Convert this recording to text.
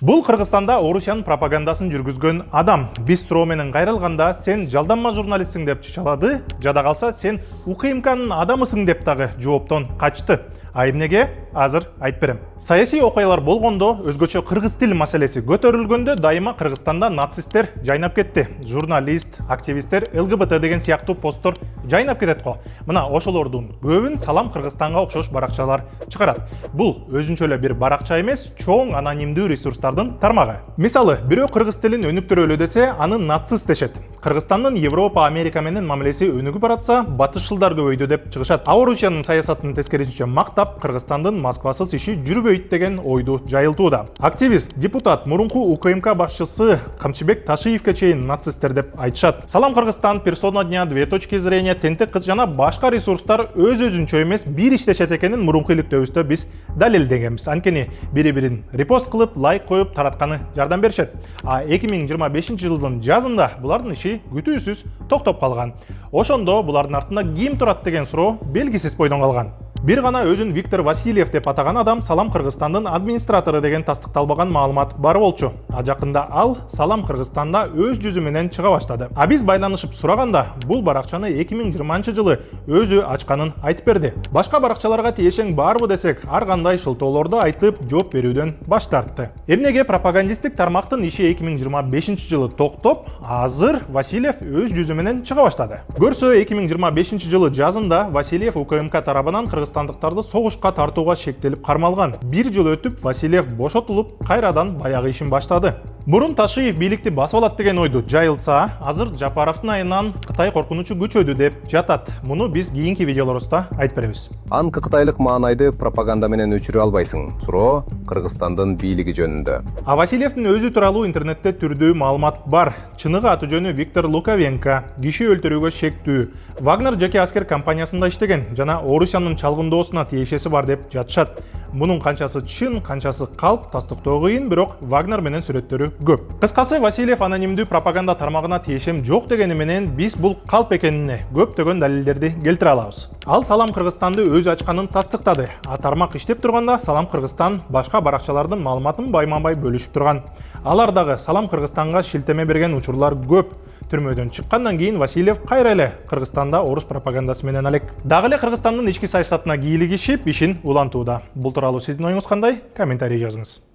Бул Кыргызстанда Орусиянын пропагандасын жүргүзгөн адам. Биз суроо менен кайрылганда сен жалданма журналистсиң деп чычалады, жада калса сен УКМКнын адамысың деп дагы жооптон качты. А эмнеге? Азыр айтып берем. Саясий окуялар болгондо, өзгөчө кыргыз тил маселеси көтөрүлгөндө дайыма Кыргызстанда нацисттер жайнап кетти. Журналист, активисттер, ЛГБТ деген сыяктуу посттор жайнап кетет го. Мына ошолордун көбүн Салам Кыргызстанга окшош баракчалар чыгарат. Бул өзүнчө эле бир баракча эмес, чоң анонимдүү ресурстардын тармагы. Мисалы, бирөө кыргыз тилин өнүктүрөлү десе, аны нацист дешет. Кыргызстандын Европа, Америка менен мамилеси өнүгүп баратса, батышчылдар көбөйдү деп чыгышат. А Орусиянын саясатын тескерисинче мактап, Кыргызстандын Москвасыз иши жүрбөйт деген ойду жайылтууда. Активист, депутат, мурунку УКМК башчысы Камчыбек Ташиевке чейин нацисттер деп айтышат. Салам Кыргызстан, Персона дня, Две точки зрения, Тентек кыз жана башка ресурстар өз-өзүнчө эмес бир иштешет экенин мурунку иликтөөбүздө биз далилдегенбиз. Анткени бири-бирин репост кылып, лайк коюп таратканы жардам беришет. А 2025 жылдын жазында булардын иши күтүүсүз токтоп калган. Ошондо булардын артында ким турат деген суроо белгисиз бойдон калган. Бир гана өзүн Виктор Васильев деп атаган адам Салам Кыргызстандын администратору деген тастыкталбаган маалымат бар болчу. А жакында ал Салам Кыргызстанда өз жүзү менен чыга баштады. А биз байланышып сураганда, бул баракчаны 2020 жылы өзү ачканын айтып берди. Башка баракчаларга тиешең барбы десек, ар кандай шылтоолорду айтып жооп берүүдөн баш тартты. Эмнеге пропагандисттик тармактын иши 2025 жылы токтоп, азыр Васильев өз жүзү менен чыга баштады. Көрсө 2025 жылы жазында Васильев УКМК тарабынан кыргызстандыктарды согушка тартууга шектелип кармалган. Бир жыл өтүп, Васильев бошотулуп, кайрадан баягы ишин баштады. Мурун Ташиев бийликти басып алат деген ойду жайылса, азыр Жапаровдун айынан Кытай коркунучу күчөдү деп жатат. Муну биз кийинки видеолорубузда айтып беребиз. Анкы кытайлык маанайды пропаганда менен өчүрө албайсың. Суроо Кыргызстандын бийлиги жөнүндө. А Васильевдин өзү тууралуу интернетте түрдүү маалымат бар. Чыныгы аты жөнү Виктор Луковенко, киши өлтүрүүгө шектүү. Вагнер жеке аскер компаниясында иштеген жана Орусиянын чалгындоосуна тиешеси бар деп жатышат. Мунун канчасы чын, канчасы калп тастыктоо кыйын, бирок Вагнер менен сүрөттөрү көп. Кыскасы, Васильев анонимдүү пропаганда тармагына тиешем жок дегени менен биз бул калп экенине көптөгөн далилдерди келтире алабыз. Ал Салам Кыргызстанды өзү ачканын тастыктады. А тармак иштеп турганда Салам Кыргызстан башка баракчалардын маалыматын байма-бай бөлүшүп турган. Алар дагы Салам Кыргызстанга шилтеме берген учурлар көп. Түрмөдөн чыккандан кийин Васильев кайра эле Кыргызстанда орус пропагандасы менен алек. Дагы эле Кыргызстандын ички саясатына кийлигишип, ишин улантууда. Бул тууралуу сиздин оюңуз кандай? Комментарий жазыңыз.